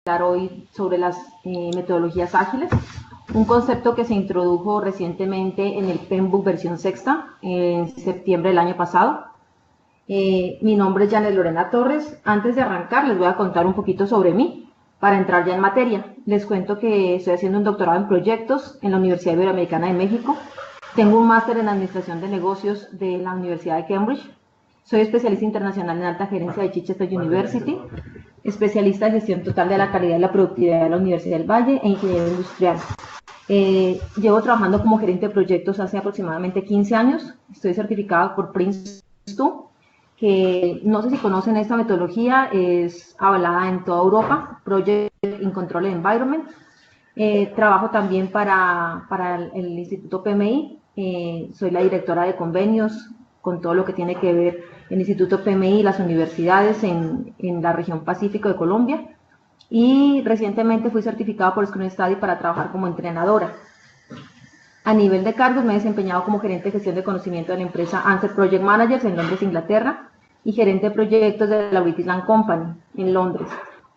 hoy sobre las metodologías ágiles, un concepto que se introdujo recientemente en el PMBOK versión sexta, en septiembre del año pasado. Mi nombre es Janet Lorena Torres. Antes de arrancar les voy a contar un poquito sobre mí para entrar ya en materia. Les cuento que estoy haciendo un doctorado en proyectos en la Universidad Iberoamericana de México. Tengo un máster en Administración de Negocios de la Universidad de Cambridge. Soy especialista internacional en alta gerencia de Chichester University, especialista en gestión total de la calidad y la productividad de la Universidad del Valle e ingeniero industrial. Llevo trabajando como gerente de proyectos hace aproximadamente 15 años. Estoy certificada por Prince2, que no sé si conocen esta metodología, es avalada en toda Europa, Project in Control Environment. Trabajo también para el Instituto PMI, soy la directora de convenios con todo lo que tiene que ver el Instituto PMI y las universidades en la región Pacífico de Colombia, y recientemente fui certificada por Scrum Study para trabajar como entrenadora. A nivel de cargos me he desempeñado como gerente de gestión de conocimiento de la empresa Answer Project Managers en Londres, Inglaterra, y gerente de proyectos de la British Land Company en Londres.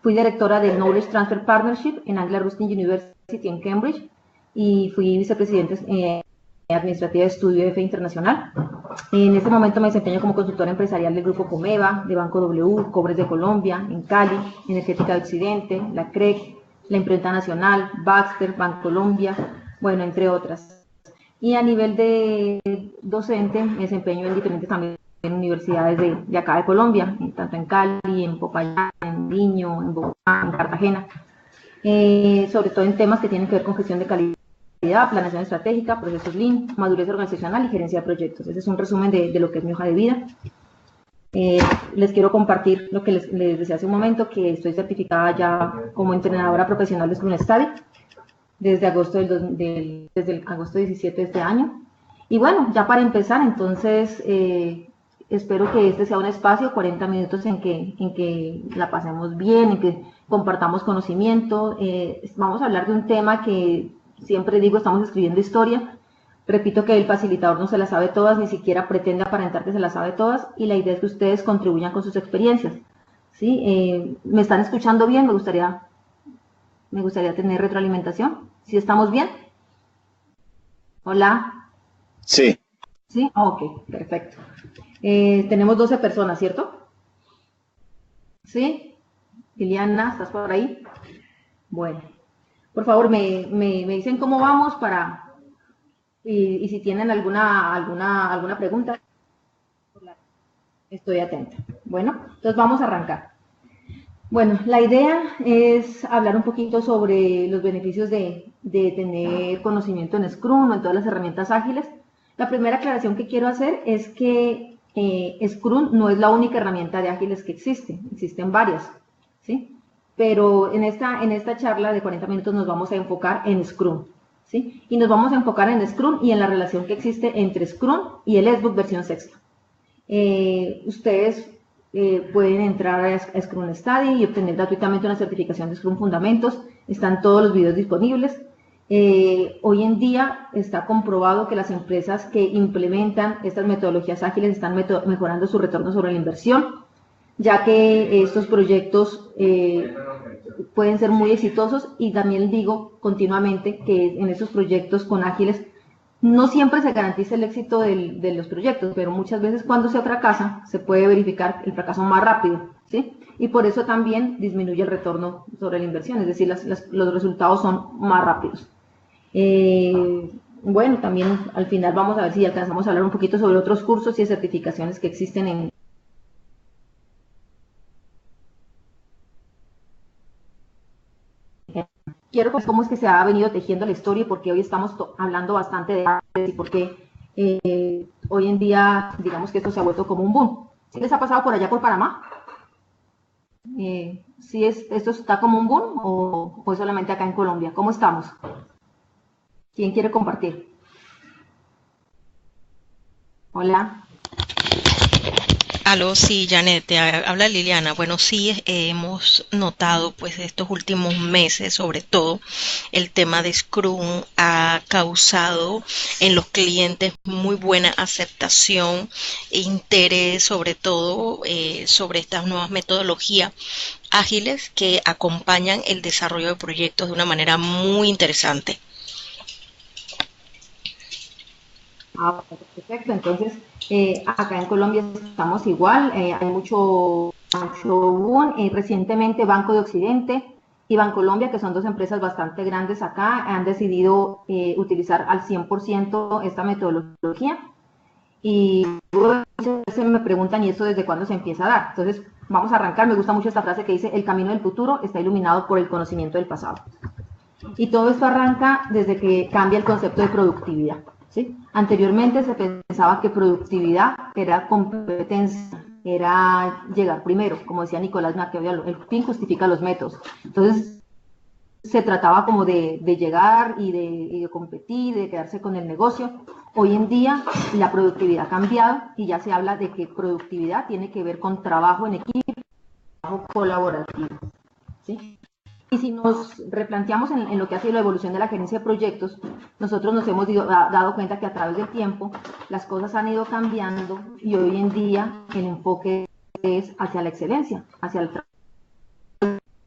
Fui directora del Knowledge Transfer Partnership en Anglia Ruskin University en Cambridge, y fui vicepresidente administrativa de estudio de FE Internacional. En este momento me desempeño como consultora empresarial del Grupo Comeva, de Banco W, Cobres de Colombia, en Cali, Energética de Occidente, la CREC, la Imprenta Nacional, Baxter, Bancolombia, bueno, entre otras. Y a nivel de docente me desempeño en diferentes también universidades de acá de Colombia, tanto en Cali, en Popayán, en Niño, en Bogotá, en Cartagena, sobre todo en temas que tienen que ver con gestión de calidad, planeación estratégica, procesos Lean, madurez organizacional y gerencia de proyectos. Ese es un resumen de lo que es mi hoja de vida. Les quiero compartir lo que les decía hace un momento, que estoy certificada ya como entrenadora profesional de Scrum Study desde agosto desde el agosto 17 de este año. Y bueno, ya para empezar, entonces espero que este sea un espacio, 40 minutos en que la pasemos bien, en que compartamos conocimiento. Vamos a hablar de un tema que siempre digo, estamos escribiendo historia. Repito que el facilitador no se las sabe todas, ni siquiera pretende aparentar que se las sabe todas, y la idea es que ustedes contribuyan con sus experiencias. ¿Sí? ¿Me están escuchando bien? Me gustaría tener retroalimentación. ¿Sí estamos bien? ¿Hola? Sí. ¿Sí? Ok, perfecto. Tenemos 12 personas, ¿cierto? ¿Sí? Liliana, ¿estás por ahí? Bueno, por favor, me dicen cómo vamos y si tienen alguna pregunta, estoy atenta. Bueno, entonces vamos a arrancar. Bueno, la idea es hablar un poquito sobre los beneficios de tener conocimiento en Scrum o en todas las herramientas ágiles. La primera aclaración que quiero hacer es que Scrum no es la única herramienta de ágiles que existe, existen varias, ¿sí? Pero en esta charla de 40 minutos nos vamos a enfocar en Scrum, ¿sí? Y nos vamos a enfocar en Scrum y en la relación que existe entre Scrum y el SBOK versión sexta. Ustedes pueden entrar a Scrum Study y obtener gratuitamente una certificación de Scrum Fundamentos. Están todos los videos disponibles. Hoy en día está comprobado que las empresas que implementan estas metodologías ágiles están mejorando su retorno sobre la inversión, ya que estos proyectos pueden ser muy exitosos, y también digo continuamente que en estos proyectos con ágiles no siempre se garantiza el éxito de los proyectos, pero muchas veces cuando se fracasa, se puede verificar el fracaso más rápido, ¿sí? Y por eso también disminuye el retorno sobre la inversión, es decir, los resultados son más rápidos. Bueno, también al final vamos a ver si alcanzamos a hablar un poquito sobre otros cursos y certificaciones que existen en quiero ver cómo es que se ha venido tejiendo la historia, y por qué hoy estamos hablando bastante de arte, y por qué hoy en día, digamos que esto se ha vuelto como un boom. ¿Sí les ha pasado por allá por Panamá? ¿Sí esto está como un boom o solamente acá en Colombia? ¿Cómo estamos? ¿Quién quiere compartir? Hola. Aló, sí, Janet, habla Liliana. Bueno, sí, hemos notado pues estos últimos meses, sobre todo, el tema de Scrum ha causado en los clientes muy buena aceptación e interés, sobre todo sobre estas nuevas metodologías ágiles que acompañan el desarrollo de proyectos de una manera muy interesante. Ah, perfecto. Entonces, acá en Colombia estamos igual, hay mucho boom. Recientemente Banco de Occidente y Bancolombia, que son dos empresas bastante grandes acá, han decidido utilizar al 100% esta metodología. Y muchas veces me preguntan, ¿y esto desde cuándo se empieza a dar? Entonces, vamos a arrancar. Me gusta mucho esta frase que dice, el camino del futuro está iluminado por el conocimiento del pasado. Y todo esto arranca desde que cambia el concepto de productividad. ¿Sí? Anteriormente se pensaba que productividad era competencia, era llegar primero, como decía Nicolás Maquiavelo, el fin justifica los métodos. Entonces se trataba como de llegar y de competir, de quedarse con el negocio. Hoy en día la productividad ha cambiado y ya se habla de que productividad tiene que ver con trabajo en equipo, trabajo colaborativo. ¿Sí? Y si nos replanteamos en lo que ha sido la evolución de la gerencia de proyectos, nosotros nos hemos dado cuenta que a través del tiempo las cosas han ido cambiando y hoy en día el enfoque es hacia la excelencia, hacia el trabajo.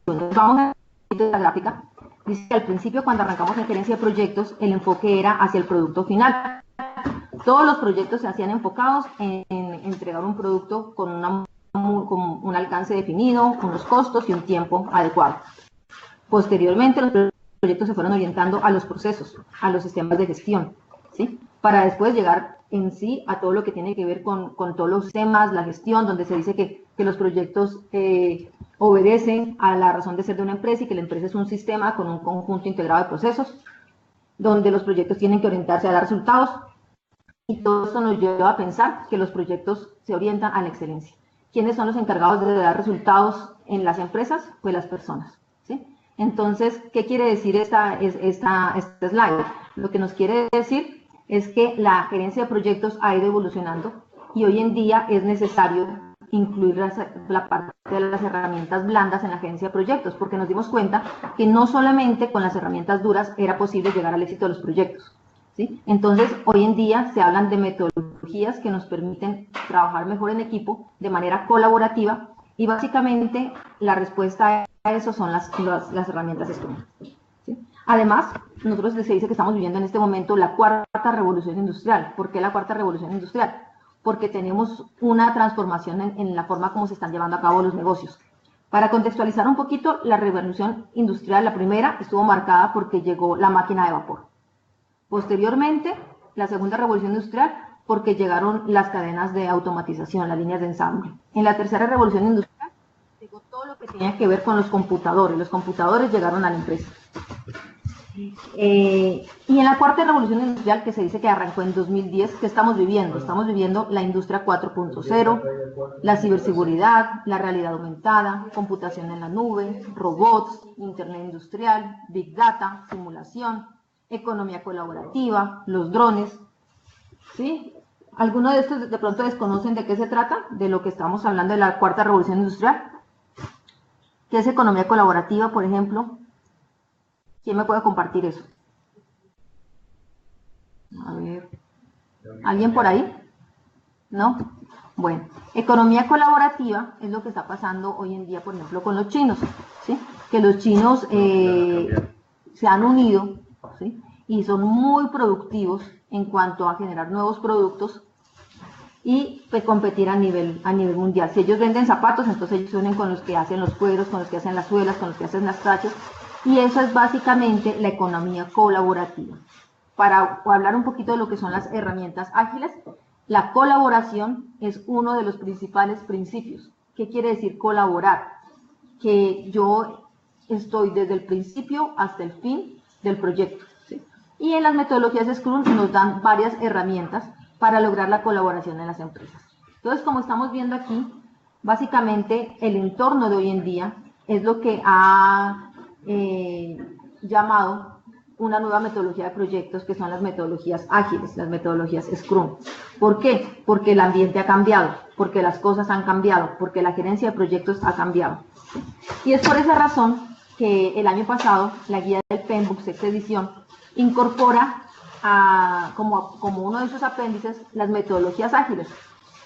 Vamos a la gráfica. Dice que al principio, cuando arrancamos en gerencia de proyectos, el enfoque era hacia el producto final. Todos los proyectos se hacían enfocados en entregar un producto con un alcance definido, unos costos y un tiempo adecuado. Posteriormente, los proyectos se fueron orientando a los procesos, a los sistemas de gestión, ¿sí? Para después llegar en sí a todo lo que tiene que ver con todos los temas, la gestión, donde se dice que los proyectos obedecen a la razón de ser de una empresa y que la empresa es un sistema con un conjunto integrado de procesos, donde los proyectos tienen que orientarse a dar resultados, y todo esto nos lleva a pensar que los proyectos se orientan a la excelencia. ¿Quiénes son los encargados de dar resultados en las empresas? Pues las personas, ¿sí? Entonces, ¿qué quiere decir esta slide? Lo que nos quiere decir es que la gerencia de proyectos ha ido evolucionando y hoy en día es necesario incluir la parte de las herramientas blandas en la gerencia de proyectos, porque nos dimos cuenta que no solamente con las herramientas duras era posible llegar al éxito de los proyectos, ¿sí? Entonces, hoy en día se hablan de metodologías que nos permiten trabajar mejor en equipo, de manera colaborativa, y básicamente la respuesta a eso son las herramientas Scrum, ¿sí? Además, nosotros se dice que estamos viviendo en este momento la cuarta revolución industrial. ¿Por qué la cuarta revolución industrial? Porque tenemos una transformación en la forma como se están llevando a cabo los negocios. Para contextualizar un poquito, la revolución industrial, la primera, estuvo marcada porque llegó la máquina de vapor. Posteriormente, la segunda revolución industrial, porque llegaron las cadenas de automatización, las líneas de ensamble. En la tercera revolución industrial, llegó todo lo que tenía que ver con los computadores. Los computadores llegaron a la empresa. Y en la cuarta revolución industrial, que se dice que arrancó en 2010, ¿qué estamos viviendo? Estamos viviendo la industria 4.0, la ciberseguridad, la realidad aumentada, computación en la nube, robots, internet industrial, big data, simulación, economía colaborativa, los drones, ¿sí? ¿Alguno de estos de pronto desconocen de qué se trata? De lo que estamos hablando de la cuarta revolución industrial. ¿Qué es economía colaborativa, por ejemplo? ¿Quién me puede compartir eso? A ver, ¿alguien por ahí? ¿No? Bueno, economía colaborativa es lo que está pasando hoy en día, por ejemplo, con los chinos, ¿sí? Que los chinos se han unido, ¿sí? Y son muy productivos en cuanto a generar nuevos productos y pues, competir a nivel mundial. Si ellos venden zapatos, entonces ellos se unen con los que hacen los cueros, con los que hacen las suelas, con los que hacen las tachas, y eso es básicamente la economía colaborativa. Para hablar un poquito de lo que son las herramientas ágiles, la colaboración es uno de los principales principios. ¿Qué quiere decir colaborar? Que yo estoy desde el principio hasta el fin del proyecto, ¿sí? Y en las metodologías de Scrum nos dan varias herramientas para lograr la colaboración en las empresas. Entonces, como estamos viendo aquí, básicamente el entorno de hoy en día es lo que ha llamado una nueva metodología de proyectos que son las metodologías ágiles, las metodologías Scrum. ¿Por qué? Porque el ambiente ha cambiado, porque las cosas han cambiado, porque la gerencia de proyectos ha cambiado. Y es por esa razón que el año pasado la guía del PMBOK sexta edición incorpora como uno de sus apéndices las metodologías ágiles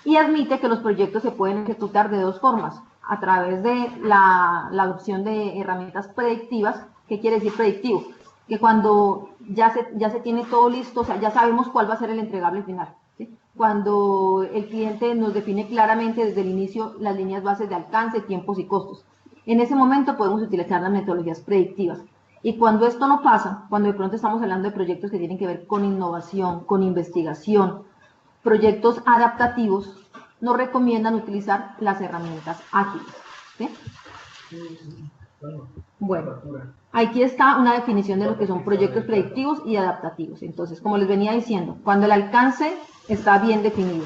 y admite que los proyectos se pueden ejecutar de dos formas, a través de la adopción de herramientas predictivas. ¿Qué quiere decir predictivo? Que cuando ya se tiene todo listo, o sea, ya sabemos cuál va a ser el entregable final, ¿sí? Cuando el cliente nos define claramente desde el inicio las líneas bases de alcance, tiempos y costos. En ese momento podemos utilizar las metodologías predictivas. Y cuando esto no pasa, cuando de pronto estamos hablando de proyectos que tienen que ver con innovación, con investigación, proyectos adaptativos, nos recomiendan utilizar las herramientas ágiles, ¿sí? Bueno, aquí está una definición de lo que son proyectos predictivos y adaptativos. Entonces, como les venía diciendo, cuando el alcance está bien definido,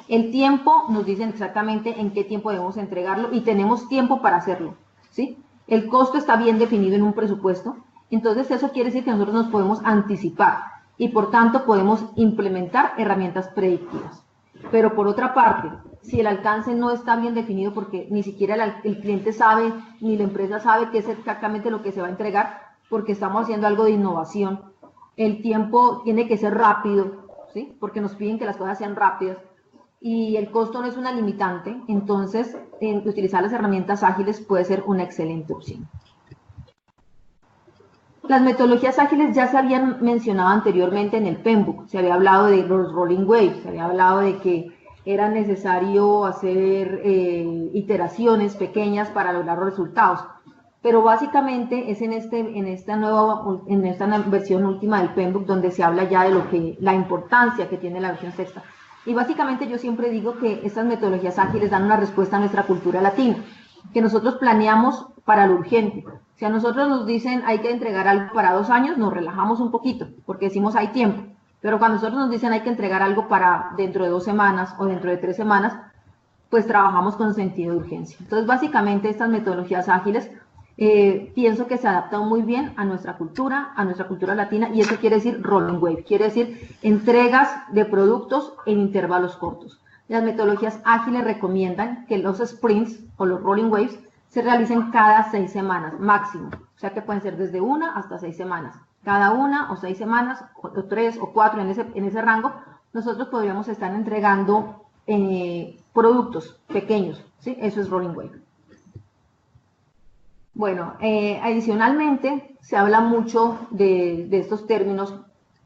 el tiempo nos dicen exactamente en qué tiempo debemos entregarlo y tenemos tiempo para hacerlo, ¿sí? El costo está bien definido en un presupuesto, entonces eso quiere decir que nosotros nos podemos anticipar y por tanto podemos implementar herramientas predictivas. Pero por otra parte, si el alcance no está bien definido porque ni siquiera el cliente sabe, ni la empresa sabe qué es exactamente lo que se va a entregar, porque estamos haciendo algo de innovación, el tiempo tiene que ser rápido, ¿sí? Porque nos piden que las cosas sean rápidas, y el costo no es una limitante, entonces utilizar las herramientas ágiles puede ser una excelente opción. Las metodologías ágiles ya se habían mencionado anteriormente en el PMBOK, se había hablado de los rolling waves, se había hablado de que era necesario hacer iteraciones pequeñas para lograr los resultados, pero básicamente es en esta versión última del PMBOK donde se habla ya de la importancia que tiene la versión sexta. Y básicamente yo siempre digo que estas metodologías ágiles dan una respuesta a nuestra cultura latina, que nosotros planeamos para lo urgente. Si a nosotros nos dicen hay que entregar algo para 2 años, nos relajamos un poquito, porque decimos hay tiempo. Pero cuando nosotros nos dicen hay que entregar algo para dentro de 2 semanas o dentro de 3 semanas, pues trabajamos con sentido de urgencia. Entonces, básicamente estas metodologías ágiles pienso que se adaptan muy bien a nuestra cultura latina, y eso quiere decir rolling wave, quiere decir entregas de productos en intervalos cortos. Las metodologías ágiles recomiendan que los sprints o los rolling waves se realicen cada 6 semanas máximo, o sea que pueden ser desde 1 hasta 6 semanas. Cada 1 o 6 semanas, o 3 o 4 en ese rango, nosotros podríamos estar entregando productos pequeños, ¿sí? Eso es rolling wave. Bueno, adicionalmente se habla mucho de estos términos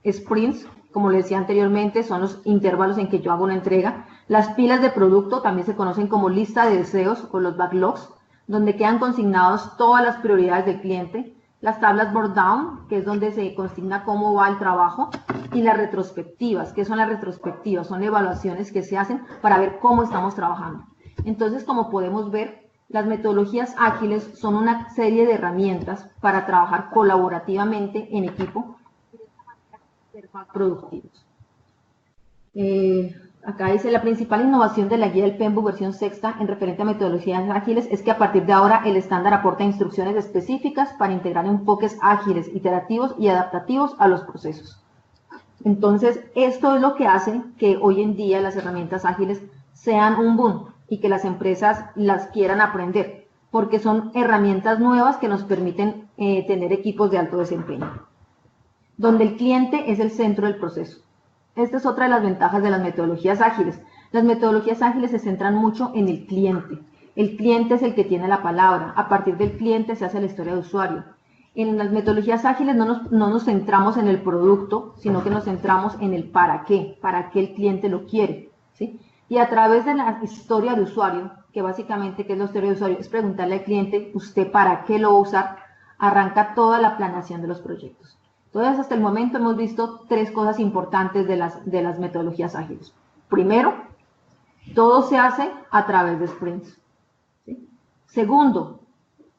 sprints, como les decía anteriormente, son los intervalos en que yo hago una entrega. Las pilas de producto también se conocen como lista de deseos o los backlogs, donde quedan consignados todas las prioridades del cliente. Las tablas board down, que es donde se consigna cómo va el trabajo, y las retrospectivas. ¿Qué son las retrospectivas? Son evaluaciones que se hacen para ver cómo estamos trabajando. Entonces, como podemos ver, las metodologías ágiles son una serie de herramientas para trabajar colaborativamente en equipo y de esta manera ser más productivos. Acá dice, la principal innovación de la guía del PMBOK versión sexta en referente a metodologías ágiles es que a partir de ahora el estándar aporta instrucciones específicas para integrar enfoques ágiles, iterativos y adaptativos a los procesos. Entonces, esto es lo que hace que hoy en día las herramientas ágiles sean un boom y que las empresas las quieran aprender, porque son herramientas nuevas que nos permiten tener equipos de alto desempeño, donde el cliente es el centro del proceso. Esta es otra de las ventajas de las metodologías ágiles. Las metodologías ágiles se centran mucho en el cliente. El cliente es el que tiene la palabra. A partir del cliente se hace la historia de usuario. En las metodologías ágiles no nos centramos en el producto, sino que nos centramos en el para qué el cliente lo quiere, ¿sí? Y a través de la historia de usuario, que básicamente, ¿qué es la historia de usuario? Es preguntarle al cliente, ¿usted para qué lo va a usar? Arranca toda la planeación de los proyectos. Entonces, hasta el momento hemos visto 3 cosas importantes de las metodologías ágiles. Primero, todo se hace a través de sprints, ¿sí? Segundo,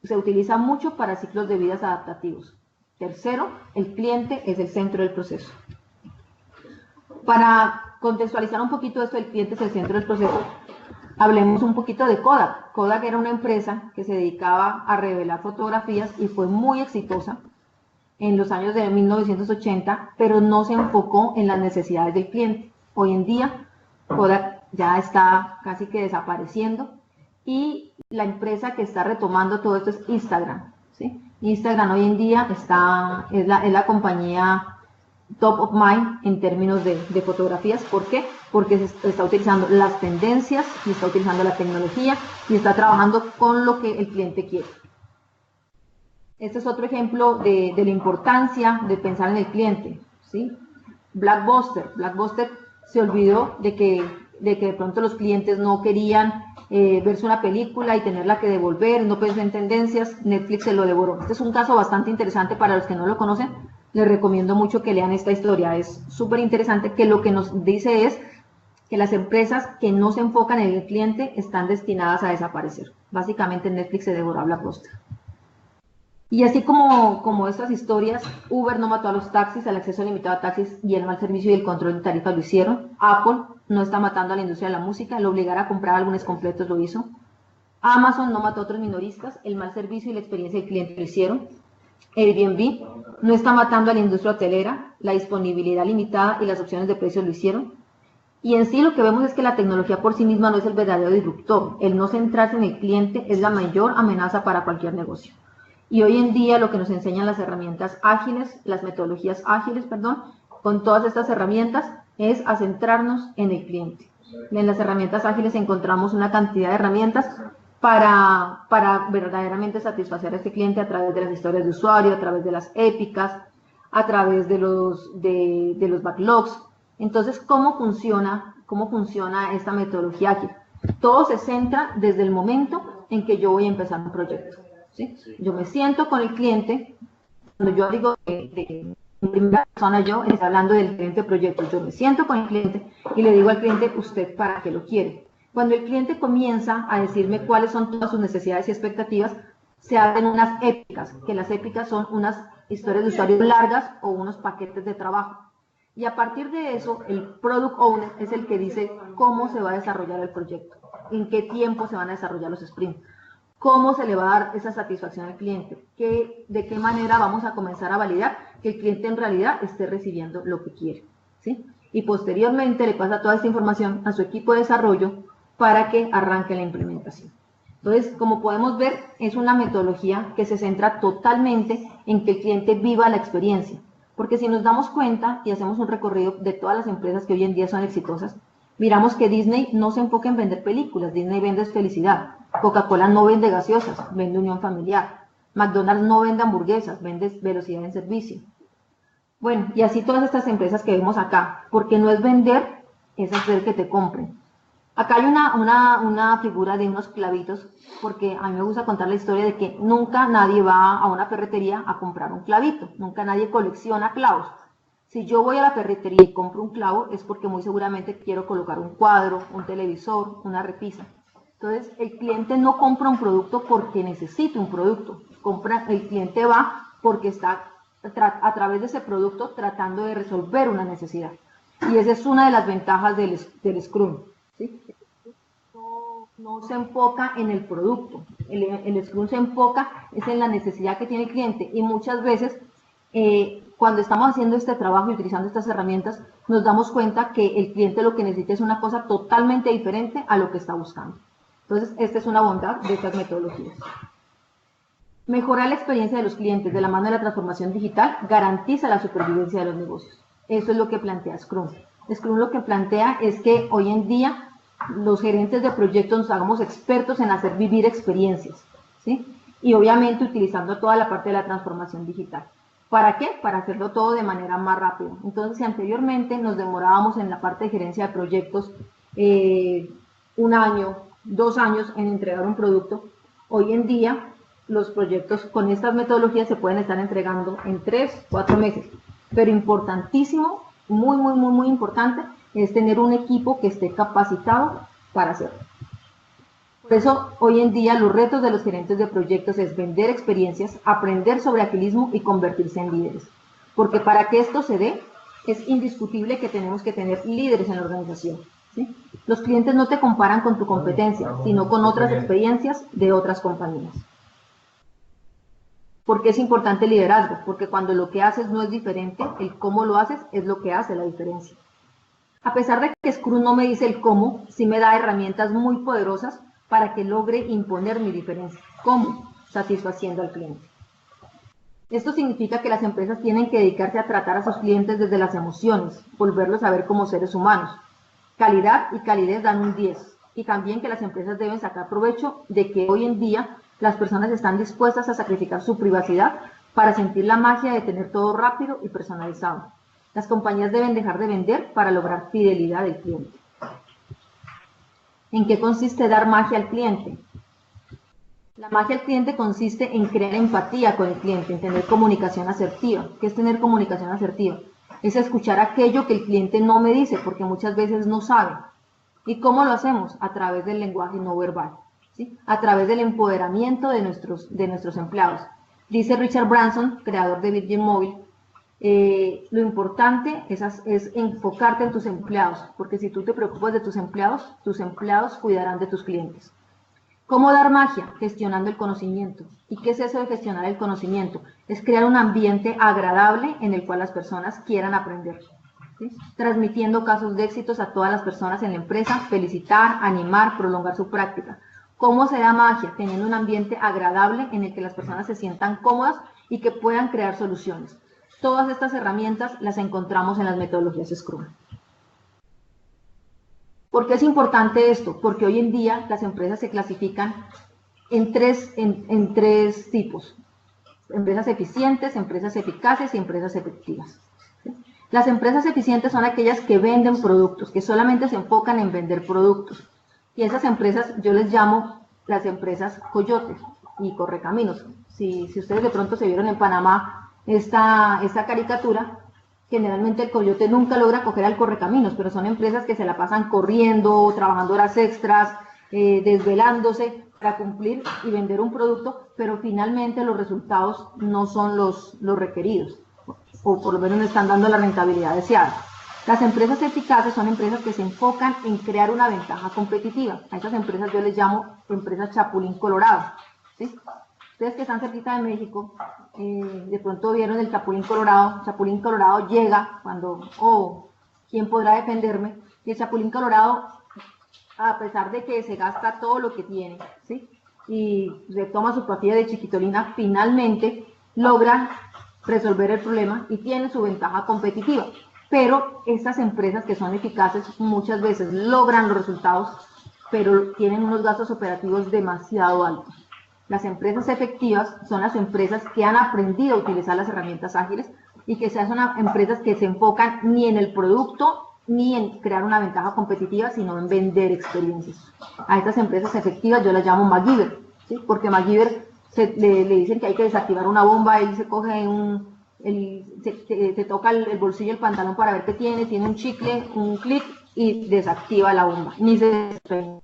se utiliza mucho para ciclos de vidas adaptativos. Tercero, el cliente es el centro del proceso. Para contextualizar un poquito esto, el cliente es el centro del proceso, hablemos un poquito de Kodak. Kodak era una empresa que se dedicaba a revelar fotografías y fue muy exitosa. en los años de 1980, pero no se enfocó en las necesidades del cliente. Hoy en día, Kodak ya está casi que desapareciendo y la empresa que está retomando todo esto es Instagram, ¿sí? Instagram hoy en día es la compañía top of mind en términos de fotografías. ¿Por qué? Porque se está utilizando las tendencias y está utilizando la tecnología y está trabajando con lo que el cliente quiere. Este es otro ejemplo de la importancia de pensar en el cliente, ¿sí? Blockbuster se olvidó de que de pronto los clientes no querían verse una película y tenerla que devolver, no pensó en tendencias, Netflix se lo devoró. Este es un caso bastante interesante para los que no lo conocen, les recomiendo mucho que lean esta historia, es súper interesante, que lo que nos dice es que las empresas que no se enfocan en el cliente están destinadas a desaparecer. Básicamente Netflix se devoró a Blockbuster. Y así como estas historias, Uber no mató a los taxis, el acceso limitado a taxis y el mal servicio y el control de tarifas lo hicieron. Apple no está matando a la industria de la música, el obligar a comprar álbumes completos lo hizo. Amazon no mató a otros minoristas, el mal servicio y la experiencia del cliente lo hicieron. Airbnb no está matando a la industria hotelera, la disponibilidad limitada y las opciones de precios lo hicieron. Y en sí lo que vemos es que la tecnología por sí misma no es el verdadero disruptor. El no centrarse en el cliente es la mayor amenaza para cualquier negocio. Y hoy en día lo que nos enseñan las herramientas ágiles, las metodologías ágiles, perdón, con todas estas herramientas es a centrarnos en el cliente. En las herramientas ágiles encontramos una cantidad de herramientas para verdaderamente satisfacer a este cliente a través de las historias de usuario, a través de las épicas, a través de los backlogs. Entonces, ¿cómo funciona esta metodología ágil? Todo se centra desde el momento en que yo voy a empezar un proyecto, ¿sí? Yo me siento con el cliente, cuando yo digo en primera persona, yo estoy hablando del gerente de proyectos, yo me siento con el cliente y le digo al cliente, ¿usted para qué lo quiere? Cuando el cliente comienza a decirme cuáles son todas sus necesidades y expectativas, se hacen unas épicas, que las épicas son unas historias de usuario largas o unos paquetes de trabajo. Y a partir de eso, el Product Owner es el que dice cómo se va a desarrollar el proyecto, en qué tiempo se van a desarrollar los sprints, cómo se le va a dar esa satisfacción al cliente, de qué manera vamos a comenzar a validar que el cliente en realidad esté recibiendo lo que quiere, ¿sí? Y posteriormente le pasa toda esta información a su equipo de desarrollo para que arranque la implementación. Entonces, como podemos ver, es una metodología que se centra totalmente en que el cliente viva la experiencia. Porque si nos damos cuenta y hacemos un recorrido de todas las empresas que hoy en día son exitosas, miramos que Disney no se enfoca en vender películas, Disney vende felicidad. Coca-Cola no vende gaseosas, vende unión familiar. McDonald's no vende hamburguesas, vende velocidad en servicio. Bueno, y así todas estas empresas que vemos acá, porque no es vender, es hacer que te compren. Acá hay una figura de unos clavitos, porque a mí me gusta contar la historia de que nunca nadie va a una ferretería a comprar un clavito, nunca nadie colecciona clavos. Si yo voy a la ferretería y compro un clavo, es porque muy seguramente quiero colocar un cuadro, un televisor, una repisa. Entonces, el cliente no compra un producto porque necesita un producto, el cliente va porque está a través de ese producto tratando de resolver una necesidad. Y esa es una de las ventajas del Scrum, ¿sí? No se enfoca en el producto, el Scrum se enfoca es en la necesidad que tiene el cliente y muchas veces cuando estamos haciendo este trabajo y utilizando estas herramientas nos damos cuenta que el cliente lo que necesita es una cosa totalmente diferente a lo que está buscando. Entonces, esta es una bondad de estas metodologías. Mejorar la experiencia de los clientes de la mano de la transformación digital garantiza la supervivencia de los negocios. Eso es lo que plantea Scrum. Scrum lo que plantea es que hoy en día los gerentes de proyectos nos hagamos expertos en hacer vivir experiencias, ¿sí? Y obviamente utilizando toda la parte de la transformación digital. ¿Para qué? Para hacerlo todo de manera más rápida. Entonces, si anteriormente nos demorábamos en la parte de gerencia de proyectos 1 año, 2 años en entregar un producto, hoy en día los proyectos con estas metodologías se pueden estar entregando en 3, 4 meses. Pero importantísimo, muy importante, es tener un equipo que esté capacitado para hacerlo. Por eso, hoy en día, los retos de los gerentes de proyectos es vender experiencias, aprender sobre agilismo y convertirse en líderes. Porque para que esto se dé, es indiscutible que tenemos que tener líderes en la organización, ¿sí? Los clientes no te comparan con tu competencia, sino con otras experiencias de otras compañías. ¿Por qué es importante el liderazgo? Porque cuando lo que haces no es diferente, el cómo lo haces es lo que hace la diferencia. A pesar de que Scrum no me dice el cómo, sí me da herramientas muy poderosas para que logre imponer mi diferencia. ¿Cómo? Satisfaciendo al cliente. Esto significa que las empresas tienen que dedicarse a tratar a sus clientes desde las emociones, volverlos a ver como seres humanos. Calidad y calidez dan un 10. Y también que las empresas deben sacar provecho de que hoy en día las personas están dispuestas a sacrificar su privacidad para sentir la magia de tener todo rápido y personalizado. Las compañías deben dejar de vender para lograr fidelidad del cliente. ¿En qué consiste dar magia al cliente? La magia al cliente consiste en crear empatía con el cliente, en tener comunicación asertiva. ¿Qué es tener comunicación asertiva? Es escuchar aquello que el cliente no me dice, porque muchas veces no sabe. ¿Y cómo lo hacemos? A través del lenguaje no verbal, ¿sí? A través del empoderamiento de nuestros empleados. Dice Richard Branson, creador de Virgin Mobile, lo importante es enfocarte en tus empleados, porque si tú te preocupas de tus empleados cuidarán de tus clientes. ¿Cómo dar magia? Gestionando el conocimiento. ¿Y qué es eso de gestionar el conocimiento? Es crear un ambiente agradable en el cual las personas quieran aprender, ¿sí? Transmitiendo casos de éxitos a todas las personas en la empresa, felicitar, animar, prolongar su práctica. ¿Cómo se da magia? Teniendo un ambiente agradable en el que las personas se sientan cómodas y que puedan crear soluciones. Todas estas herramientas las encontramos en las metodologías Scrum. ¿Por qué es importante esto? Porque hoy en día las empresas se clasifican en tres tipos. Empresas eficientes, empresas eficaces y empresas efectivas. ¿Sí? Las empresas eficientes son aquellas que venden productos, que solamente se enfocan en vender productos. Y esas empresas yo les llamo las empresas coyotes y correcaminos. Si ustedes de pronto se vieron en Panamá esta caricatura, generalmente el coyote nunca logra coger al correcaminos, pero son empresas que se la pasan corriendo, trabajando horas extras, desvelándose para cumplir y vender un producto, pero finalmente los resultados no son los requeridos, o por lo menos no están dando la rentabilidad deseada. Las empresas eficaces son empresas que se enfocan en crear una ventaja competitiva. A estas empresas yo les llamo empresas chapulín colorado, ¿sí? Ustedes que están cerquita de México, de pronto vieron el Chapulín Colorado. Chapulín Colorado llega cuando, ¿quién podrá defenderme? Y el Chapulín Colorado, a pesar de que se gasta todo lo que tiene, ¿sí? Y retoma su pastilla de chiquitolina, finalmente logra resolver el problema y tiene su ventaja competitiva. Pero estas empresas que son eficaces muchas veces logran los resultados, pero tienen unos gastos operativos demasiado altos. Las empresas efectivas son las empresas que han aprendido a utilizar las herramientas ágiles y que son empresas que se enfocan ni en el producto ni en crear una ventaja competitiva, sino en vender experiencias. A estas empresas efectivas yo las llamo MacGyver, ¿sí? Porque MacGyver le dicen que hay que desactivar una bomba, él se coge se toca el bolsillo del pantalón para ver qué tiene un chicle, un clic y desactiva la bomba. Ni se despega.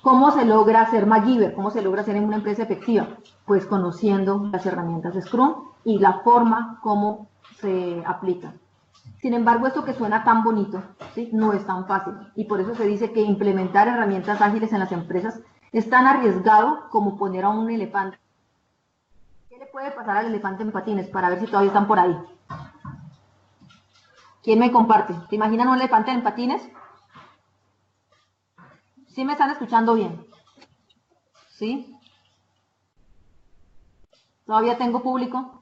¿Cómo se logra hacer MacGyver? ¿Cómo se logra hacer en una empresa efectiva? Pues conociendo las herramientas Scrum y la forma como se aplican. Sin embargo, esto que suena tan bonito, ¿sí? No es tan fácil. Y por eso se dice que implementar herramientas ágiles en las empresas es tan arriesgado como poner a un elefante. ¿Qué le puede pasar al elefante en patines? Para ver si todavía están por ahí. ¿Quién me comparte? ¿Te imaginan un elefante en patines? ¿Sí me están escuchando bien? ¿Sí? ¿Todavía tengo público?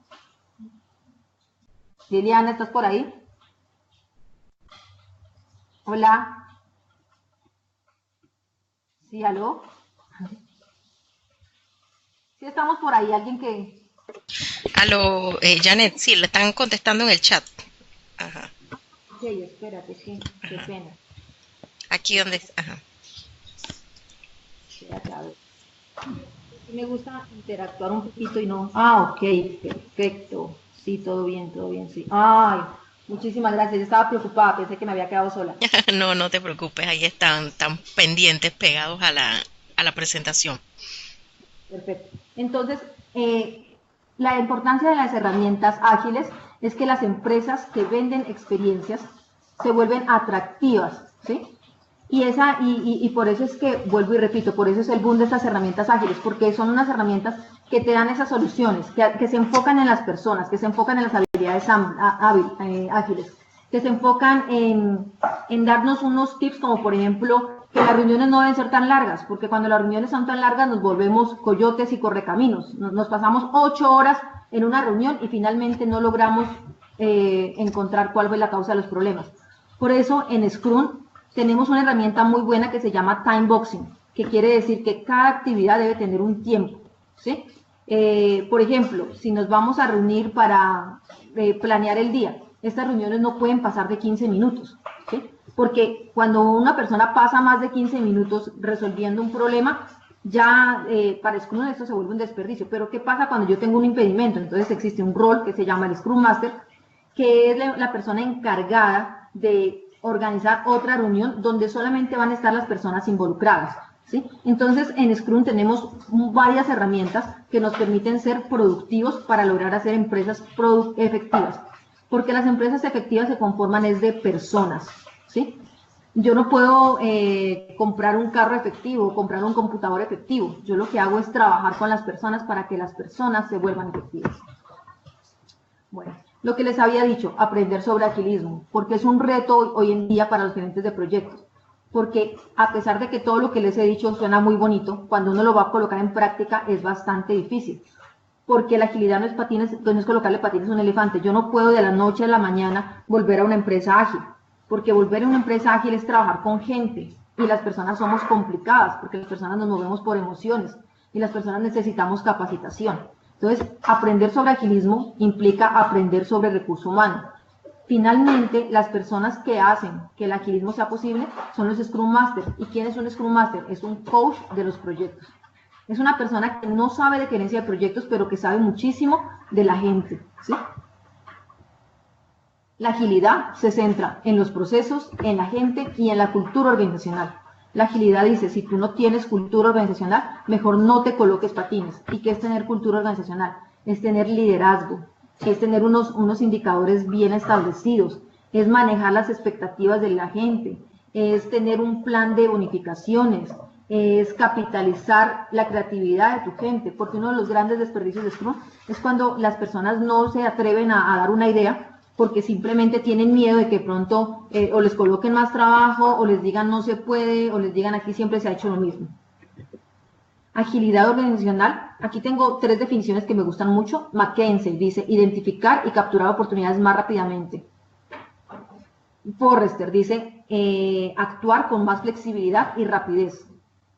Liliana, ¿estás por ahí? Hola. ¿Sí, aló? Sí, estamos por ahí, alguien que... Aló, Janet, sí, le están contestando en el chat. Ajá. Ok, espérate, sí, qué pena. Aquí donde... Ajá. Espérate, a ver. Me gusta interactuar un poquito y no... Ah, ok, perfecto. Sí, todo bien, sí. Ay, muchísimas gracias. Yo estaba preocupada, pensé que me había quedado sola. No, no te preocupes, ahí están tan pendientes, pegados a la presentación. Perfecto. Entonces, la importancia de las herramientas ágiles es que las empresas que venden experiencias se vuelven atractivas, ¿sí? Y por eso es que, vuelvo y repito, por eso es el boom de estas herramientas ágiles, porque son unas herramientas que te dan esas soluciones, que se enfocan en las personas, que se enfocan en las habilidades ágiles, que se enfocan en darnos unos tips como por ejemplo que las reuniones no deben ser tan largas, porque cuando las reuniones son tan largas nos volvemos coyotes y correcaminos, nos pasamos 8 horas en una reunión y finalmente no logramos encontrar cuál fue la causa de los problemas. Por eso en Scrum tenemos una herramienta muy buena que se llama time boxing, que quiere decir que cada actividad debe tener un tiempo, ¿sí? Por ejemplo, si nos vamos a reunir para planear el día, estas reuniones no pueden pasar de 15 minutos, ¿sí? Porque cuando una persona pasa más de 15 minutos resolviendo un problema, ya para Scrum esto se vuelve un desperdicio. Pero ¿qué pasa cuando yo tengo un impedimento? Entonces existe un rol que se llama el Scrum Master, que es la persona encargada de organizar otra reunión donde solamente van a estar las personas involucradas, ¿sí? Entonces en Scrum tenemos varias herramientas que nos permiten ser productivos para lograr hacer empresas efectivas, porque las empresas efectivas se conforman es de personas, ¿sí? Yo no puedo comprar un carro efectivo, comprar un computador efectivo. Yo lo que hago es trabajar con las personas para que las personas se vuelvan efectivas. Bueno, lo que les había dicho, aprender sobre agilismo, porque es un reto hoy en día para los gerentes de proyectos. Porque a pesar de que todo lo que les he dicho suena muy bonito, cuando uno lo va a colocar en práctica es bastante difícil. Porque la agilidad no es patines, no es colocarle patines a un elefante. Yo no puedo de la noche a la mañana volver a una empresa ágil. Porque volver a una empresa ágil es trabajar con gente y las personas somos complicadas porque las personas nos movemos por emociones y las personas necesitamos capacitación. Entonces, aprender sobre agilismo implica aprender sobre recurso humano. Finalmente, las personas que hacen que el agilismo sea posible son los Scrum Master. ¿Y quién es un Scrum Master? Es un coach de los proyectos. Es una persona que no sabe de gerencia de proyectos, pero que sabe muchísimo de la gente, ¿sí? La agilidad se centra en los procesos, en la gente y en la cultura organizacional. La agilidad dice, si tú no tienes cultura organizacional, mejor no te coloques patines. ¿Y qué es tener cultura organizacional? Es tener liderazgo, es tener unos indicadores bien establecidos, es manejar las expectativas de la gente, es tener un plan de bonificaciones, es capitalizar la creatividad de tu gente, porque uno de los grandes desperdicios de Scrum es cuando las personas no se atreven a dar una idea, porque simplemente tienen miedo de que pronto o les coloquen más trabajo, o les digan no se puede, o les digan aquí siempre se ha hecho lo mismo. Agilidad organizacional, aquí tengo 3 definiciones que me gustan mucho. McKinsey dice, identificar y capturar oportunidades más rápidamente. Forrester dice, actuar con más flexibilidad y rapidez.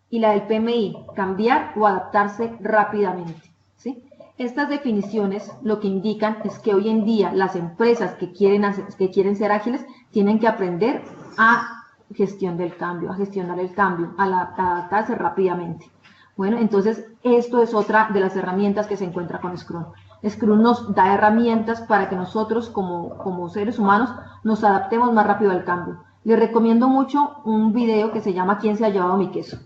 Y la del PMI, cambiar o adaptarse rápidamente, ¿sí? Estas definiciones lo que indican es que hoy en día las empresas que quieren ser ágiles tienen que aprender a gestión del cambio, a gestionar el cambio, a adaptarse rápidamente. Bueno, entonces esto es otra de las herramientas que se encuentra con Scrum. Scrum nos da herramientas para que nosotros como seres humanos nos adaptemos más rápido al cambio. Les recomiendo mucho un video que se llama ¿Quién se ha llevado mi queso?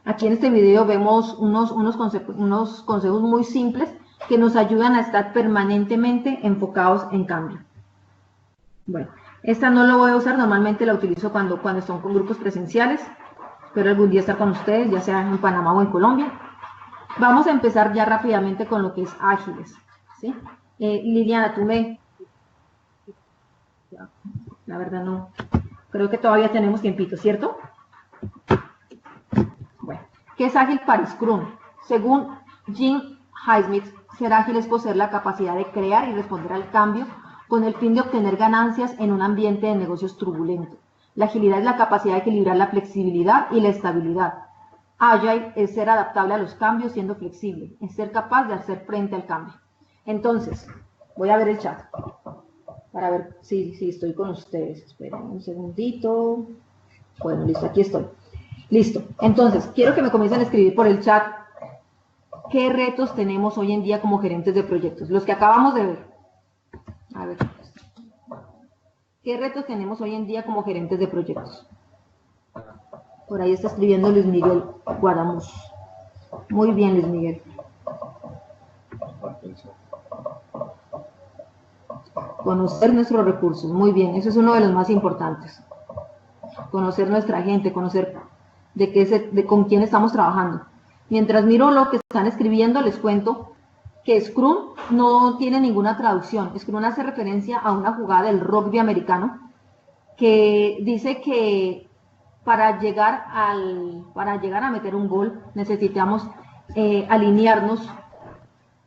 Aquí en este video vemos unos consejos muy simples que nos ayudan a estar permanentemente enfocados en cambio. Bueno, esta no lo voy a usar, normalmente la utilizo cuando son con grupos presenciales. Espero algún día estar con ustedes, ya sea en Panamá o en Colombia. Vamos a empezar ya rápidamente con lo que es ágiles, ¿sí? Liliana, tú me... La verdad no, creo que todavía tenemos tiempito, ¿cierto? Bueno, ¿qué es ágil para Scrum? Según Jim Highsmith, ser ágil es poseer la capacidad de crear y responder al cambio con el fin de obtener ganancias en un ambiente de negocios turbulento. La agilidad es la capacidad de equilibrar la flexibilidad y la estabilidad. Agile es ser adaptable a los cambios siendo flexible, es ser capaz de hacer frente al cambio. Entonces, voy a ver el chat para ver si estoy con ustedes. Esperen un segundito. Bueno, listo, aquí estoy. Listo. Entonces, quiero que me comiencen a escribir por el chat qué retos tenemos hoy en día como gerentes de proyectos, los que acabamos de ver. A ver. ¿Qué retos tenemos hoy en día como gerentes de proyectos? Por ahí está escribiendo Luis Miguel Guadamuz. Muy bien, Luis Miguel. Conocer nuestros recursos. Muy bien, eso es uno de los más importantes. Conocer nuestra gente, conocer con quién estamos trabajando. Mientras miro lo que están escribiendo, les cuento que Scrum no tiene ninguna traducción. Scrum hace referencia a una jugada del rugby americano que dice que para llegar a meter un gol necesitamos alinearnos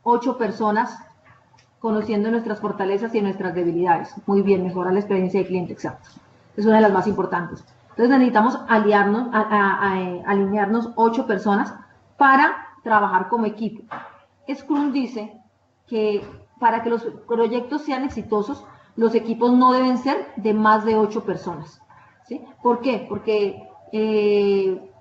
8 personas conociendo nuestras fortalezas y nuestras debilidades. Muy bien, mejorar la experiencia de cliente, exacto. Es una de las más importantes. Entonces necesitamos alinearnos 8 personas para trabajar como equipo. Scrum dice que para que los proyectos sean exitosos, los equipos no deben ser de más de 8 personas. ¿Sí? ¿Por qué? Porque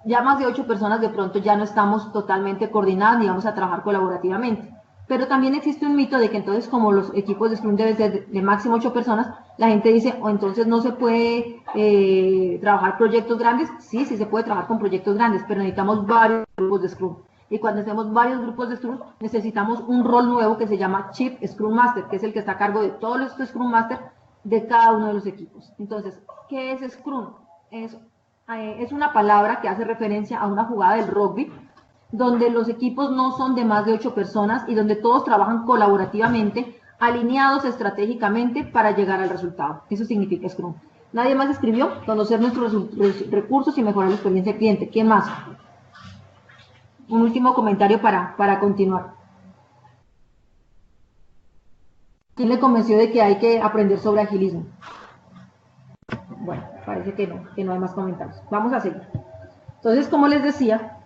ya más de 8 personas de pronto ya no estamos totalmente coordinadas ni vamos a trabajar colaborativamente. Pero también existe un mito de que entonces como los equipos de Scrum deben ser de máximo 8 personas, la gente dice, o entonces no se puede trabajar proyectos grandes. Sí, sí se puede trabajar con proyectos grandes, pero necesitamos varios grupos de Scrum. Y cuando hacemos varios grupos de Scrum, necesitamos un rol nuevo que se llama Chief Scrum Master, que es el que está a cargo de todos los Scrum Master de cada uno de los equipos. Entonces, ¿qué es Scrum? Es una palabra que hace referencia a una jugada del rugby, donde los equipos no son de más de 8 personas y donde todos trabajan colaborativamente, alineados estratégicamente para llegar al resultado. Eso significa Scrum. Nadie más escribió, conocer nuestros recursos y mejorar la experiencia del cliente. ¿Quién más? Un último comentario para continuar. ¿Quién le convenció de que hay que aprender sobre agilismo? Bueno, parece que no hay más comentarios. Vamos a seguir. Entonces, como les decía,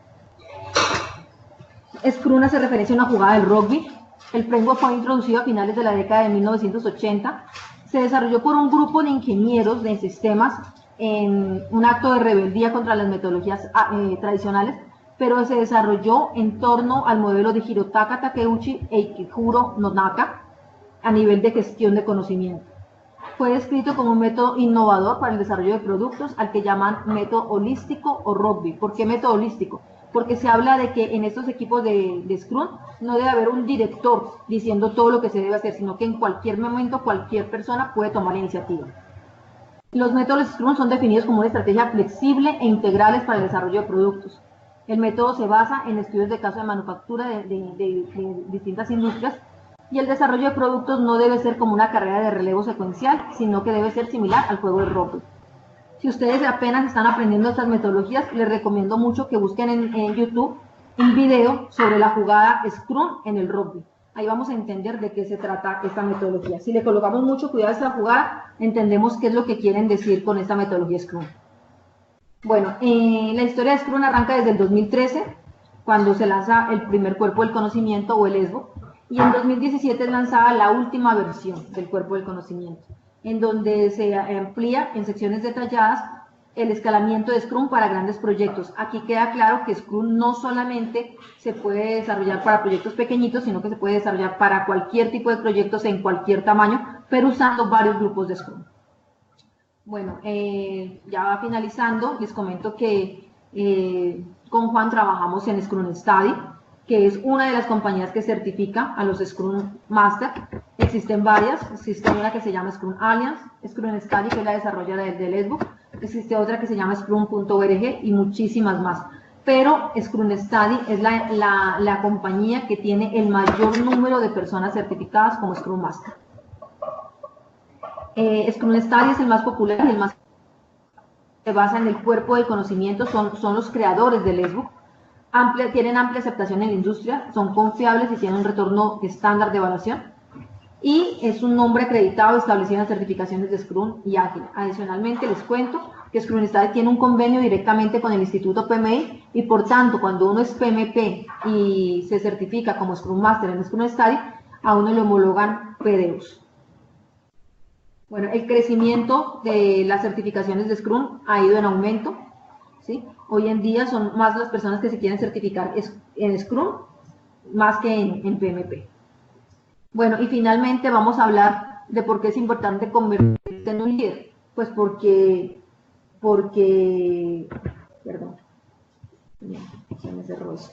Scrum hace referencia a una jugada del rugby. El framework fue introducido a finales de la década de 1980. Se desarrolló por un grupo de ingenieros de sistemas en un acto de rebeldía contra las metodologías tradicionales, pero se desarrolló en torno al modelo de Hirotaka Takeuchi e Ikehiro Nonaka a nivel de gestión de conocimiento. Fue descrito como un método innovador para el desarrollo de productos al que llaman método holístico o rugby. ¿Por qué método holístico? Porque se habla de que en estos equipos de Scrum no debe haber un director diciendo todo lo que se debe hacer, sino que en cualquier momento cualquier persona puede tomar la iniciativa. Los métodos Scrum son definidos como una estrategia flexible e integrales para el desarrollo de productos. El método se basa en estudios de caso de manufactura de distintas industrias y el desarrollo de productos no debe ser como una carrera de relevo secuencial, sino que debe ser similar al juego de rugby. Si ustedes apenas están aprendiendo estas metodologías, les recomiendo mucho que busquen en YouTube un video sobre la jugada Scrum en el rugby. Ahí vamos a entender de qué se trata esta metodología. Si le colocamos mucho cuidado a esta jugada, entendemos qué es lo que quieren decir con esta metodología Scrum. Bueno, la historia de Scrum arranca desde el 2013, cuando se lanza el primer cuerpo del conocimiento o el SBO, y en 2017 es lanzada la última versión del cuerpo del conocimiento, en donde se amplía en secciones detalladas el escalamiento de Scrum para grandes proyectos. Aquí queda claro que Scrum no solamente se puede desarrollar para proyectos pequeñitos, sino que se puede desarrollar para cualquier tipo de proyectos en cualquier tamaño, pero usando varios grupos de Scrum. Bueno, ya va finalizando, les comento que con Juan trabajamos en Scrum Study, que es una de las compañías que certifica a los Scrum Master. Existen varias, existe una que se llama Scrum Alliance, Scrum Study, que es la desarrolladora del SBOK, existe otra que se llama Scrum.org y muchísimas más. Pero Scrum Study es la compañía que tiene el mayor número de personas certificadas como Scrum Master. Scrum Study es el más popular y el más se basa en el cuerpo del conocimiento, son los creadores del SBOK. Tienen amplia aceptación en la industria, son confiables y tienen un retorno estándar de evaluación. Y es un nombre acreditado establecido en las certificaciones de Scrum y Ágil. Adicionalmente, les cuento que Scrum Study tiene un convenio directamente con el Instituto PMI y, por tanto, cuando uno es PMP y se certifica como Scrum Master en Scrum Study, a uno le homologan PDUs. Bueno, el crecimiento de las certificaciones de Scrum ha ido en aumento, ¿sí? Hoy en día son más las personas que se quieren certificar en Scrum más que en PMP. Bueno, y finalmente vamos a hablar de por qué es importante convertirse en un líder. Pues porque perdón, se me cerró eso.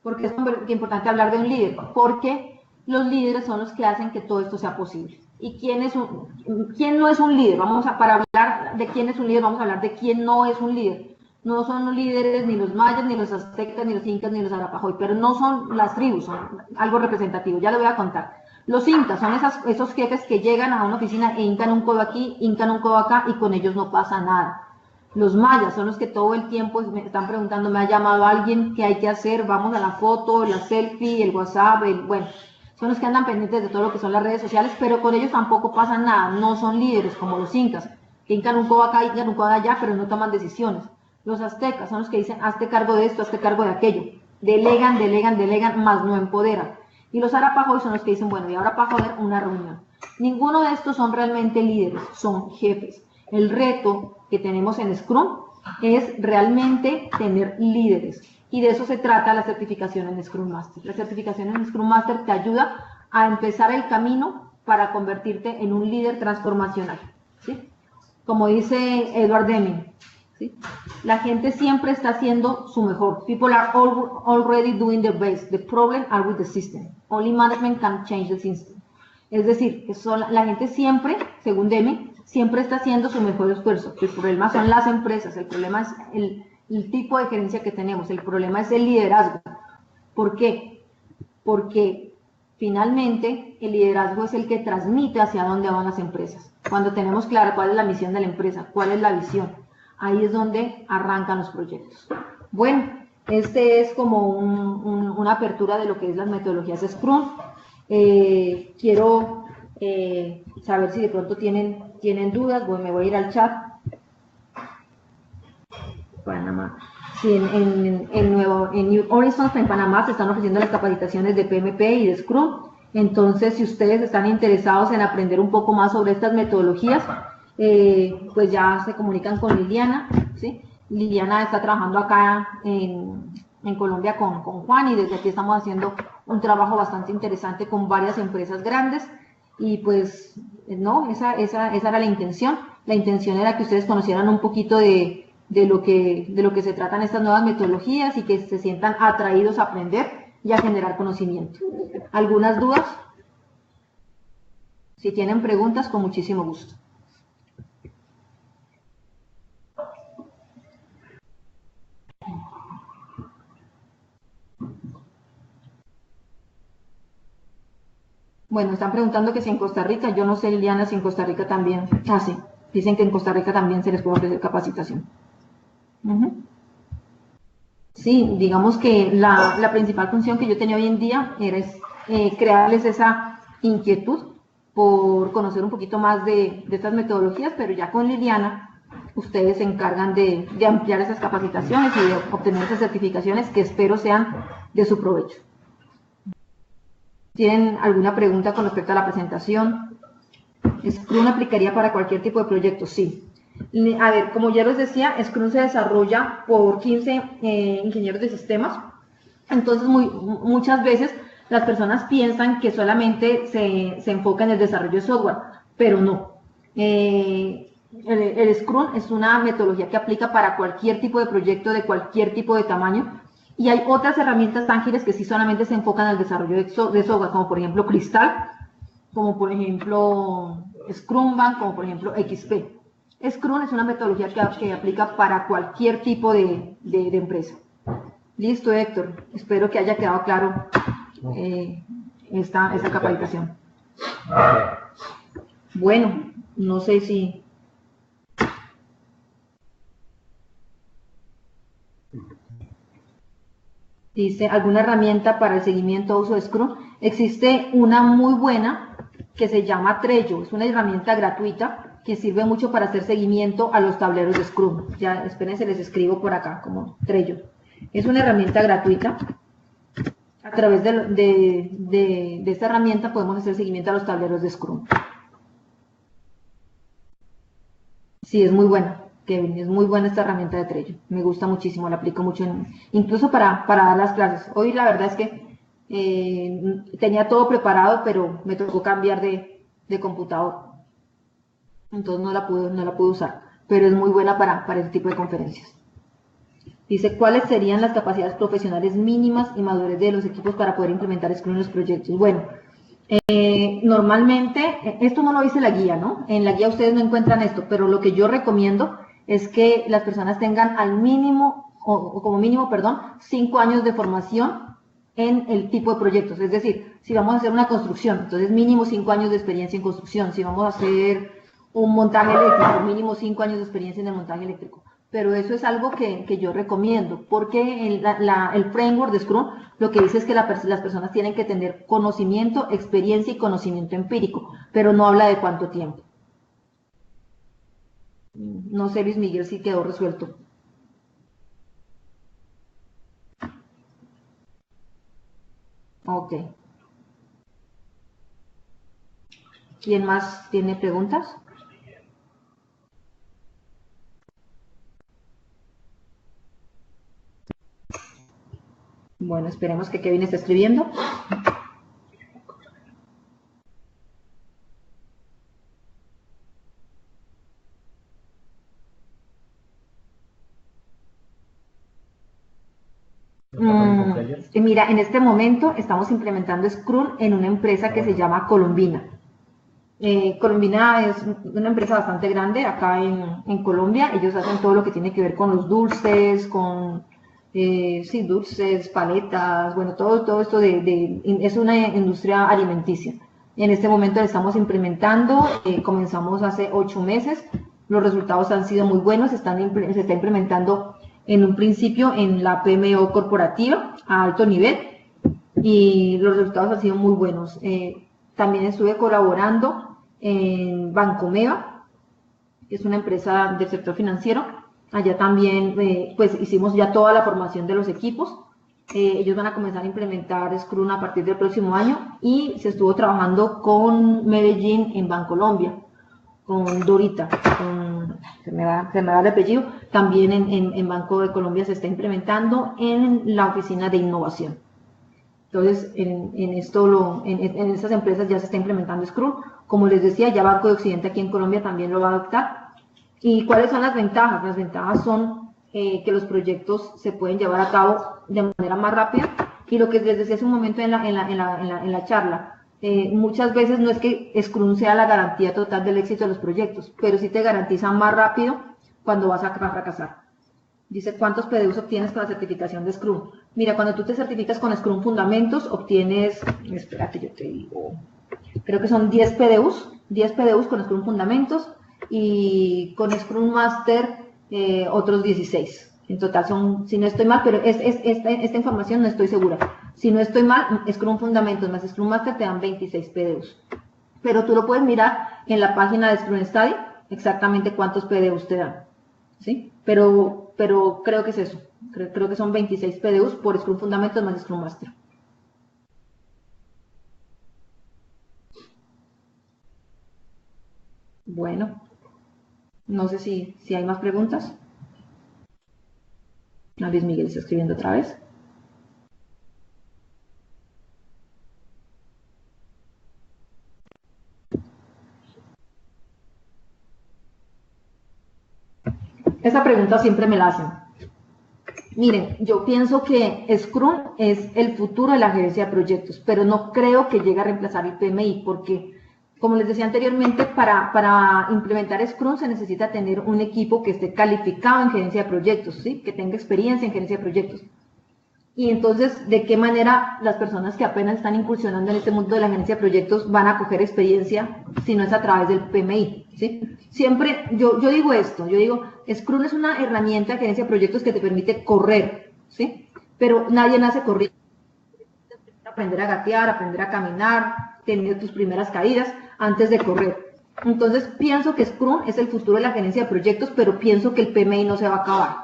¿Por qué es importante hablar de un líder? Porque los líderes son los que hacen que todo esto sea posible. ¿Y quién no es un líder? Para hablar de quién es un líder, vamos a hablar de quién no es un líder. no son los líderes ni los mayas, ni los aztecas, ni los incas, ni los arapahoy, pero no son las tribus, son algo representativo, ya lo voy a contar. Los incas son esos jefes que llegan a una oficina e hincan un codo aquí, hincan un codo acá y con ellos no pasa nada. Los mayas son los que todo el tiempo me están preguntando, me ha llamado alguien, ¿qué hay que hacer? Vamos a la foto, la selfie, el WhatsApp, bueno, son los que andan pendientes de todo lo que son las redes sociales, pero con ellos tampoco pasa nada, no son líderes como los incas, que hincan un codo acá, hincan un codo allá, pero no toman decisiones. Los aztecas son los que dicen, hazte cargo de esto, hazte cargo de aquello. Delegan, delegan, delegan, más no empoderan. Y los arapahoy son los que dicen, bueno, y ahora para joder una reunión. Ninguno de estos son realmente líderes, son jefes. El reto que tenemos en Scrum es realmente tener líderes. Y de eso se trata la certificación en Scrum Master. La certificación en Scrum Master te ayuda a empezar el camino para convertirte en un líder transformacional, ¿sí? Como dice Edward Deming, ¿sí? La gente siempre está haciendo su mejor. People are already doing their best. The problem are with the system. Only management can change the system. Es decir, que la gente siempre, según Deming, siempre está haciendo su mejor esfuerzo. El problema son las empresas, el problema es el tipo de gerencia que tenemos, el problema es el liderazgo. ¿Por qué? Porque finalmente el liderazgo es el que transmite hacia dónde van las empresas. Cuando tenemos claro cuál es la misión de la empresa, cuál es la visión, ahí es donde arrancan los proyectos. Bueno, este es como una apertura de lo que es las metodologías Scrum. Quiero saber si de pronto tienen dudas. Bueno, me voy a ir al chat. Panamá. Sí, en New Horizons, en Panamá, se están ofreciendo las capacitaciones de PMP y de Scrum. Entonces, si ustedes están interesados en aprender un poco más sobre estas metodologías, pues ya se comunican con Liliana, ¿sí? Liliana está trabajando acá en Colombia con Juan, y desde aquí estamos haciendo un trabajo bastante interesante con varias empresas grandes. Y pues, no, esa era la intención. La intención era que ustedes conocieran un poquito de lo que se tratan estas nuevas metodologías y que se sientan atraídos a aprender y a generar conocimiento. ¿Algunas dudas? Si tienen preguntas, con muchísimo gusto. Bueno, están preguntando que si en Costa Rica, yo no sé, Liliana, si en Costa Rica también. Ah, sí, dicen que en Costa Rica también se les puede ofrecer capacitación. Sí, digamos que la principal función que yo tenía hoy en día era crearles esa inquietud por conocer un poquito más de estas metodologías, pero ya con Liliana ustedes se encargan de ampliar esas capacitaciones y de obtener esas certificaciones que espero sean de su provecho. ¿Tienen alguna pregunta con respecto a la presentación? ¿Scrum aplicaría para cualquier tipo de proyecto? Sí. A ver, como ya les decía, Scrum se desarrolla por 15 ingenieros de sistemas. Entonces, muchas veces las personas piensan que solamente se enfoca en el desarrollo de software, pero no. El Scrum es una metodología que aplica para cualquier tipo de proyecto, de cualquier tipo de tamaño. Y hay otras herramientas tangibles que sí solamente se enfocan al desarrollo de software, como por ejemplo Crystal, como por ejemplo Scrumban, como por ejemplo XP. Scrum es una metodología que aplica para cualquier tipo de empresa. Listo, Héctor. Espero que haya quedado claro esta capacitación. Bueno, no sé si... Dice, ¿alguna herramienta para el seguimiento o uso de Scrum? Existe una muy buena que se llama Trello. Es una herramienta gratuita que sirve mucho para hacer seguimiento a los tableros de Scrum. Ya, espérense, les escribo por acá como Trello. Es una herramienta gratuita. A través de esta herramienta podemos hacer seguimiento a los tableros de Scrum. Sí, es muy buena. Kevin, es muy buena esta herramienta de Trello, me gusta muchísimo, la aplico mucho, incluso para dar las clases. Hoy la verdad es que tenía todo preparado, pero me tocó cambiar de computador, entonces no la pude usar, pero es muy buena para este tipo de conferencias. Dice, ¿cuáles serían las capacidades profesionales mínimas y madurez de los equipos para poder implementar Scrum en los proyectos? Bueno, normalmente, esto no lo dice la guía, ¿no? En la guía ustedes no encuentran esto, pero lo que yo recomiendo es que las personas tengan al mínimo, o como mínimo, perdón, 5 años de formación en el tipo de proyectos. Es decir, si vamos a hacer una construcción, entonces mínimo 5 años de experiencia en construcción. Si vamos a hacer un montaje eléctrico, mínimo 5 años de experiencia en el montaje eléctrico. Pero eso es algo que yo recomiendo, porque el framework de Scrum lo que dice es que las personas tienen que tener conocimiento, experiencia y conocimiento empírico, pero no habla de cuánto tiempo. No sé, Luis Miguel, si quedó resuelto. Ok. ¿Quién más tiene preguntas? Bueno, esperemos que Kevin esté escribiendo. Mira, en este momento estamos implementando Scrum en una empresa que se llama Colombina. Colombina es una empresa bastante grande acá en Colombia. Ellos hacen todo lo que tiene que ver con los dulces, con sí, dulces, paletas, bueno, todo esto es una industria alimenticia. En este momento lo estamos implementando, comenzamos hace 8 meses, los resultados han sido muy buenos, se está implementando en un principio en la PMO corporativa a alto nivel y los resultados han sido muy buenos. También estuve colaborando en Bancomeva, que es una empresa del sector financiero. Allá también pues hicimos ya toda la formación de los equipos. Ellos van a comenzar a implementar Scrum a partir del próximo año y se estuvo trabajando con Medellín en Bancolombia, con Dorita, se me va el apellido, también en Banco de Colombia se está implementando en la oficina de innovación. Entonces, en estas empresas ya se está implementando Scrum. Como les decía, ya Banco de Occidente aquí en Colombia también lo va a adoptar. ¿Y cuáles son las ventajas? Las ventajas son que los proyectos se pueden llevar a cabo de manera más rápida. Y lo que les decía hace un momento en la charla, muchas veces no es que Scrum sea la garantía total del éxito de los proyectos, pero sí te garantiza más rápido cuando vas a fracasar. Dice, ¿cuántos PDUs obtienes con la certificación de Scrum? Mira, cuando tú te certificas con Scrum Fundamentos, obtienes, espérate, yo te digo, creo que son 10 PDUs con Scrum Fundamentos, y con Scrum Master otros 16. En total son, si no estoy mal, pero esta información no estoy segura. Si no estoy mal, Scrum Fundamentos más Scrum Master te dan 26 PDUs. Pero tú lo puedes mirar en la página de Scrum Study, exactamente cuántos PDUs te dan. ¿Sí? Pero creo que es eso. Creo que son 26 PDUs por Scrum Fundamentos más Scrum Master. Bueno, no sé si hay más preguntas. Luis Miguel está escribiendo otra vez. Esa pregunta siempre me la hacen. Miren, yo pienso que Scrum es el futuro de la gerencia de proyectos, pero no creo que llegue a reemplazar el PMI, porque, como les decía anteriormente, para implementar Scrum se necesita tener un equipo que esté calificado en gerencia de proyectos, ¿sí? Que tenga experiencia en gerencia de proyectos. Y entonces, ¿de qué manera las personas que apenas están incursionando en este mundo de la gerencia de proyectos van a coger experiencia si no es a través del PMI? ¿Sí? Siempre, yo digo esto, yo digo, Scrum es una herramienta de gerencia de proyectos que te permite correr, ¿sí? Pero nadie nace corriendo. Aprender a gatear, aprender a caminar, tener tus primeras caídas antes de correr. Entonces, pienso que Scrum es el futuro de la gerencia de proyectos, pero pienso que el PMI no se va a acabar.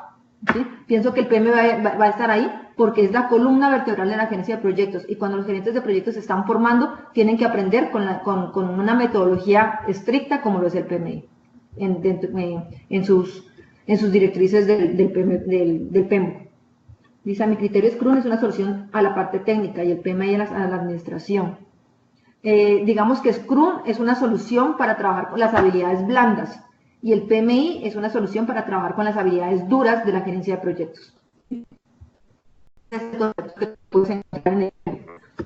¿Sí? Pienso que el PMI va a estar ahí porque es la columna vertebral de la gerencia de proyectos, y cuando los gerentes de proyectos se están formando, tienen que aprender con una metodología estricta como lo es el PMI, en sus directrices del PMO. Dice, a mi criterio Scrum es una solución a la parte técnica y el PMI a la administración. Digamos que Scrum es una solución para trabajar con las habilidades blandas, y el PMI es una solución para trabajar con las habilidades duras de la gerencia de proyectos.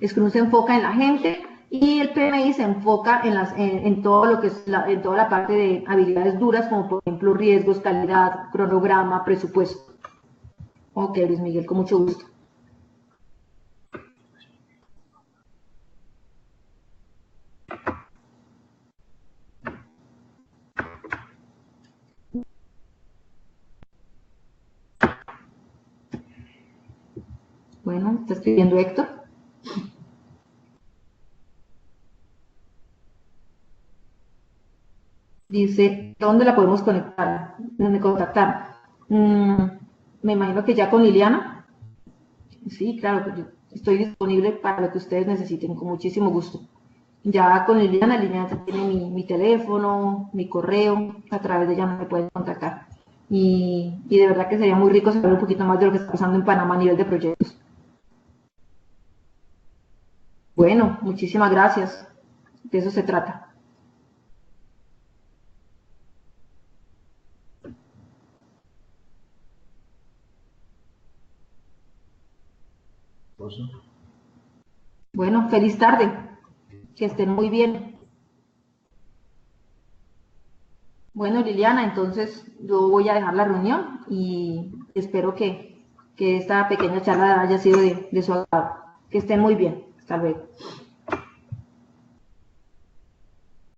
Scrum se enfoca en la gente, Y el PMI se enfoca en todo lo que es en toda la parte de habilidades duras, como por ejemplo riesgos, calidad, cronograma, presupuesto. Ok, Luis Miguel, con mucho gusto. Bueno, está escribiendo Héctor. Dice, ¿dónde la podemos conectar? ¿Dónde contactar? Me imagino que ya con Liliana. Sí, claro, pues yo estoy disponible para lo que ustedes necesiten, con muchísimo gusto. Ya con Liliana, Liliana tiene mi teléfono, mi correo, a través de ella me pueden contactar. Y de verdad que sería muy rico saber un poquito más de lo que está pasando en Panamá a nivel de proyectos. Bueno, muchísimas gracias. De eso se trata. Bueno, feliz tarde. Que estén muy bien. Bueno, Liliana, entonces yo voy a dejar la reunión y espero que esta pequeña charla haya sido de su agrado. Que estén muy bien. Hasta luego.